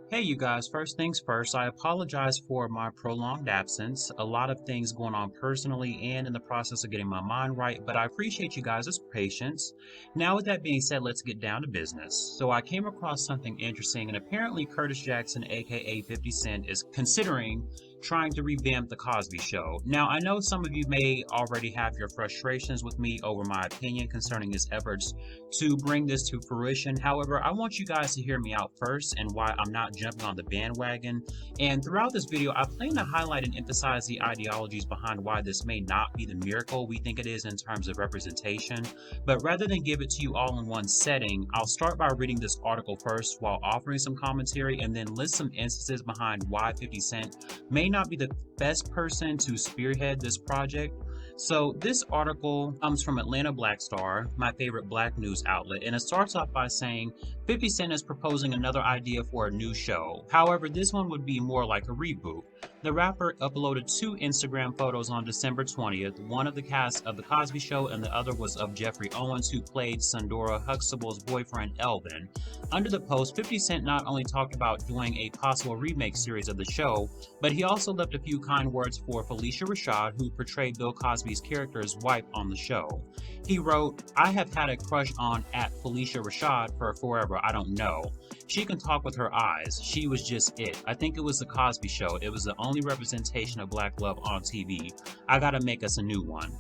Hey you guys, first things first, I apologize for my prolonged absence. A lot of things going on personally and in the process of getting my mind right, but I appreciate you guys' patience. Now with that being said, let's get down to business. So I came across something interesting, and apparently Curtis Jackson, aka 50 Cent, is considering trying to revamp The Cosby Show. Now, I know some of you may already have your frustrations with me over my opinion concerning his efforts to bring this to fruition. However, I want you guys to hear me out first and why I'm not jumping on the bandwagon. And throughout this video, I plan to highlight and emphasize the ideologies behind why this may not be the miracle we think it is in terms of representation. But rather than give it to you all in one setting, I'll start by reading this article first while offering some commentary and then list some instances behind why 50 Cent may not be the best person to spearhead this project. So this article comes from Atlanta Black Star, my favorite black news outlet, and it starts off by saying 50 Cent is proposing another idea for a new show. However, this one would be more like a reboot. The rapper uploaded two Instagram photos on December 20th, one of the cast of The Cosby Show and the other was of Jeffrey Owens, who played Sandora Huxtable's boyfriend Elvin. Under the post, 50 Cent not only talked about doing a possible remake series of the show, but he also left a few kind words for Felicia Rashad, who portrayed Bill Cosby's character's wife on the show. He wrote, "I have had a crush on @Felicia Rashad for forever, I don't know. She can talk with her eyes. She was just it. I think it was The Cosby Show. It was the only representation of black love on TV. I gotta make us a new one."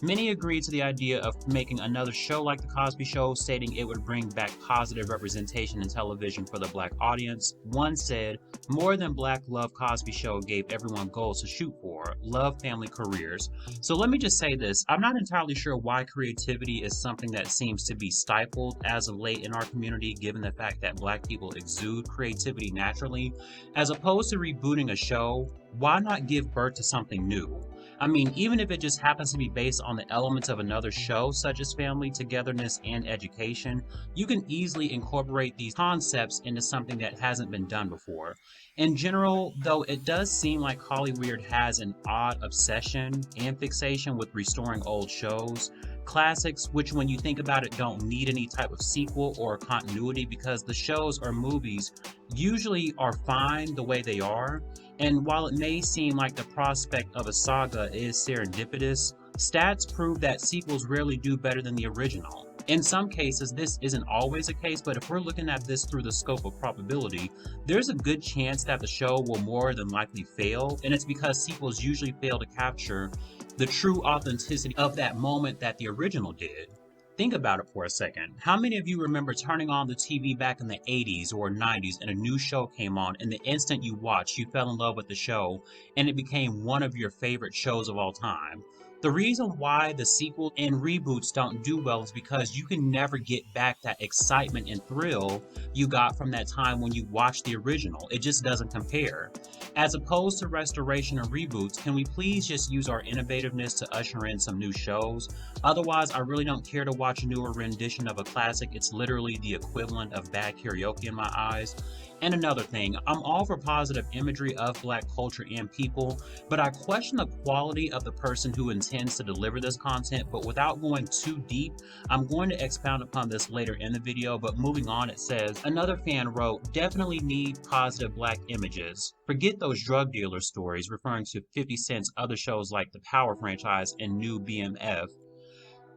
Many agreed to the idea of making another show like The Cosby Show, stating it would bring back positive representation in television for the black audience. One said, "More than black love, Cosby Show gave everyone goals to shoot for. Love, family, careers." So let me just say this. I'm not entirely sure why creativity is something that seems to be stifled as of late in our community, given the fact that black people exude creativity naturally. As opposed to rebooting a show, why not give birth to something new? I mean, even if it just happens to be based on the elements of another show, such as family, togetherness, and education, you can easily incorporate these concepts into something that hasn't been done before. In general, though, it does seem like Hollywood has an odd obsession and fixation with restoring old shows. Classics, which when you think about it don't need any type of sequel or continuity because the shows or movies usually are fine the way they are. And while it may seem like the prospect of a saga is serendipitous, stats prove that sequels rarely do better than the original. In some cases, this isn't always the case, but if we're looking at this through the scope of probability, there's a good chance that the show will more than likely fail, and it's because sequels usually fail to capture the true authenticity of that moment that the original did. Think about it for a second. How many of you remember turning on the TV back in the 80s or 90s and a new show came on, and the instant you watched, you fell in love with the show, and it became one of your favorite shows of all time? The reason why the sequel and reboots don't do well is because you can never get back that excitement and thrill you got from that time when you watched the original. It just doesn't compare. As opposed to restoration and reboots, can we please just use our innovativeness to usher in some new shows? Otherwise, I really don't care to watch a newer rendition of a classic. It's literally the equivalent of bad karaoke in my eyes. And another thing, I'm all for positive imagery of black culture and people, but I question the quality of the person who intends to deliver this content. But without going too deep, I'm going to expound upon this later in the video. But moving on, it says, another fan wrote, "Definitely need positive black images. Forget those drug dealer stories," referring to 50 Cent's other shows like the Power franchise and New BMF.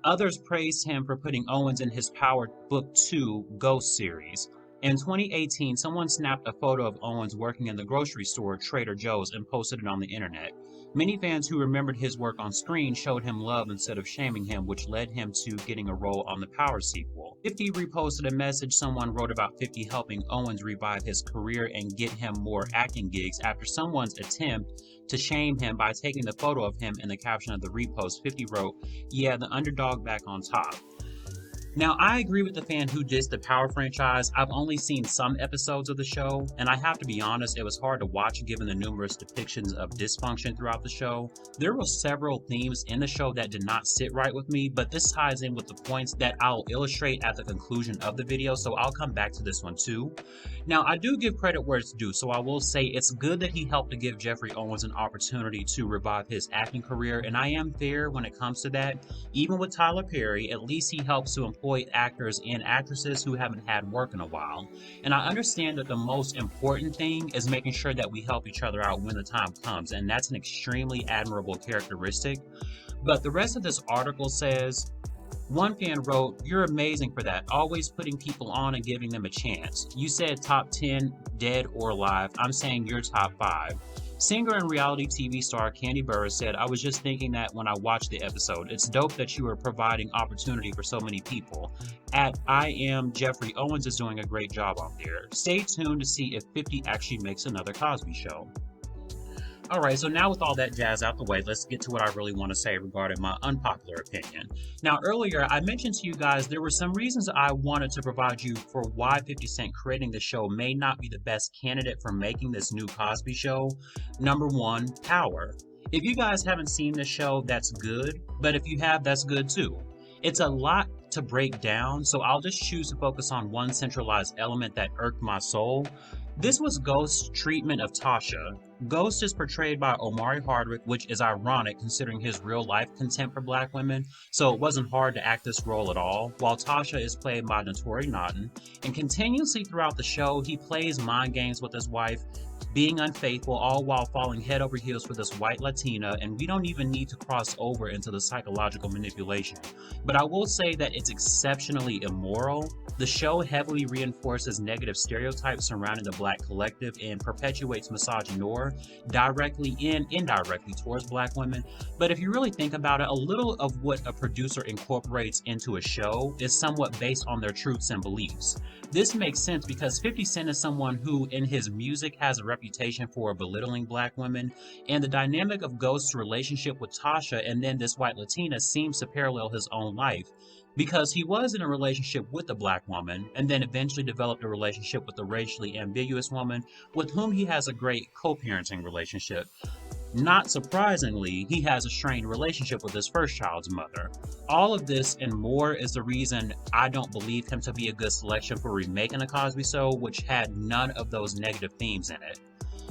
Others praised him for putting Owens in his Power Book 2 Ghost series. In 2018, someone snapped a photo of Owens working in the grocery store Trader Joe's and posted it on the internet. Many fans who remembered his work on screen showed him love instead of shaming him, which led him to getting a role on the Power sequel. 50 reposted a message someone wrote about 50 helping Owens revive his career and get him more acting gigs after someone's attempt to shame him by taking the photo of him. In the caption of the repost, 50 wrote, "Yeah, the underdog back on top." Now, I agree with the fan who dissed the Power franchise. I've only seen some episodes of the show, and I have to be honest, it was hard to watch given the numerous depictions of dysfunction throughout the show. There were several themes in the show that did not sit right with me, but this ties in with the points that I'll illustrate at the conclusion of the video, so I'll come back to this one too. Now, I do give credit where it's due, so I will say it's good that he helped to give Jeffrey Owens an opportunity to revive his acting career, and I am fair when it comes to that. Even with Tyler Perry, at least he helps to employ actors and actresses who haven't had work in a while. And I understand that the most important thing is making sure that we help each other out when the time comes, and that's an extremely admirable characteristic. But the rest of this article says, one fan wrote, "You're amazing for that, always putting people on and giving them a chance. You said top 10, dead or alive. I'm saying you're top 5. Singer and reality TV star Candy Burris said, "I was just thinking that when I watched the episode. It's dope that you are providing opportunity for so many people. At I Am Jeffrey Owens is doing a great job on there. Stay tuned to see if 50 actually makes another Cosby Show." Alright, so now with all that jazz out the way, let's get to what I really want to say regarding my unpopular opinion. Now, earlier, I mentioned to you guys there were some reasons I wanted to provide you for why 50 Cent creating the show may not be the best candidate for making this new Cosby Show. Number one, power. If you guys haven't seen the show, that's good, but if you have, that's good too. It's a lot to break down, so I'll just choose to focus on one centralized element that irked my soul. This was Ghost's treatment of Tasha. Ghost is portrayed by Omari Hardwick, which is ironic considering his real-life contempt for black women, so it wasn't hard to act this role at all, while Tasha is played by Naturi Naughton. And continuously throughout the show, he plays mind games with his wife, being unfaithful, all while falling head over heels for this white Latina, and we don't even need to cross over into the psychological manipulation. But I will say that it's exceptionally immoral. The show heavily reinforces negative stereotypes surrounding the black collective and perpetuates misogyny directly and indirectly towards black women. But if you really think about it, a little of what a producer incorporates into a show is somewhat based on their truths and beliefs. This makes sense because 50 Cent is someone who in his music has a reputation for belittling black women, and the dynamic of Ghost's relationship with Tasha and then this white Latina seems to parallel his own life, because he was in a relationship with a black woman and then eventually developed a relationship with a racially ambiguous woman with whom he has a great co-parenting relationship. Not surprisingly, he has a strained relationship with his first child's mother. All of this and more is the reason I don't believe him to be a good selection for remaking The Cosby Show, which had none of those negative themes in it.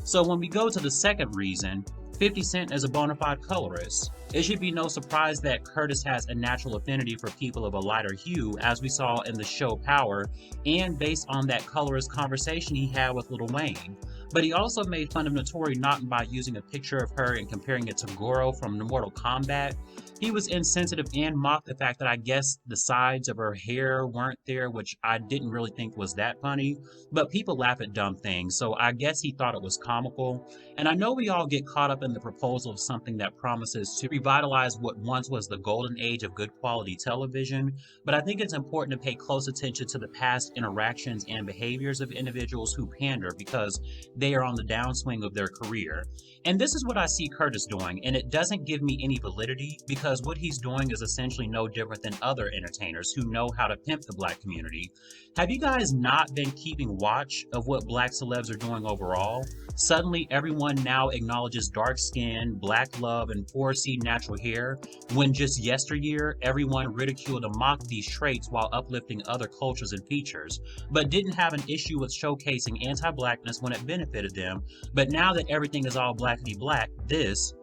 So when we go to the second reason, 50 Cent is a bona fide colorist. It should be no surprise that Curtis has a natural affinity for people of a lighter hue, as we saw in the show Power, and based on that colorist conversation he had with Lil Wayne. But he also made fun of Naturi Naughton by using a picture of her and comparing it to Goro from Mortal Kombat. He was insensitive and mocked the fact that I guess the sides of her hair weren't there, which I didn't really think was that funny. But people laugh at dumb things, so I guess he thought it was comical. And I know we all get caught up in the proposal of something that promises to revitalize what once was the golden age of good quality television, but I think it's important to pay close attention to the past interactions and behaviors of individuals who pander because they are on the downswing of their career. And this is what I see Curtis doing, and it doesn't give me any validity because what he's doing is essentially no different than other entertainers who know how to pimp the black community. Have you guys not been keeping watch of what black celebs are doing overall? Suddenly, everyone now acknowledges dark skin, black love, and 4C natural hair, when just yesteryear, everyone ridiculed and mocked these traits while uplifting other cultures and features, but didn't have an issue with showcasing anti-blackness when it benefited them. But now that everything is all blackity black,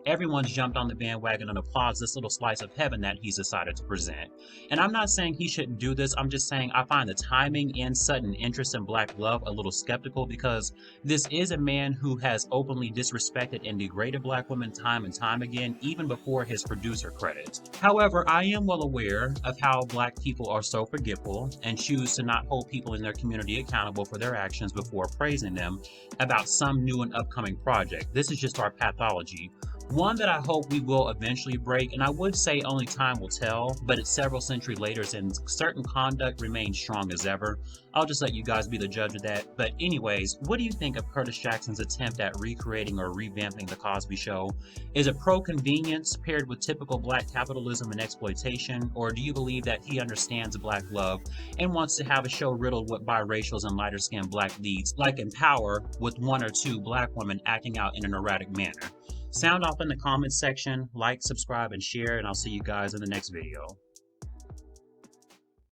everyone's jumped on the bandwagon and applauds this little slice of heaven that he's decided to present. And I'm not saying he shouldn't do this, I'm just saying I find the timing and sudden interest in black love a little skeptical because this is a man who has openly disrespected and degraded black women time and time again, even before his producer credits. However, I am well aware of how black people are so forgetful and choose to not hold people in their community accountable for their actions before praising them about some new and upcoming project. This is just our pathology. One that I hope we will eventually break, and I would say only time will tell, but it's several centuries later and certain conduct remains strong as ever. I'll just let you guys be the judge of that. But anyways, what do you think of Curtis Jackson's attempt at recreating or revamping The Cosby Show? Is it pro-convenience paired with typical black capitalism and exploitation, or do you believe that he understands black love and wants to have a show riddled with biracials and lighter-skinned black leads, like in Power, with one or two black women acting out in an erratic manner? Sound off in the comments section, like, subscribe, and share, and I'll see you guys in the next video.